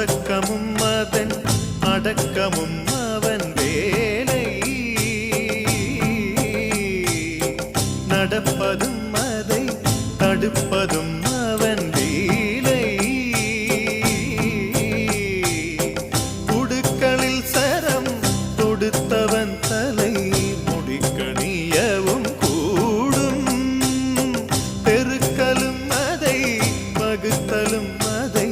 ஒடுக்கமும் அதன் அடக்கமும் அவன் வேலை நடப்பதும் அதை தடுப்பதும் அவன் லீலை உடுக்களில் சரம் தொடுத்தவன் தலை முடிக்கணியவும் கூடும் பெருக்கலும் அதை பகுத்தலும் அதை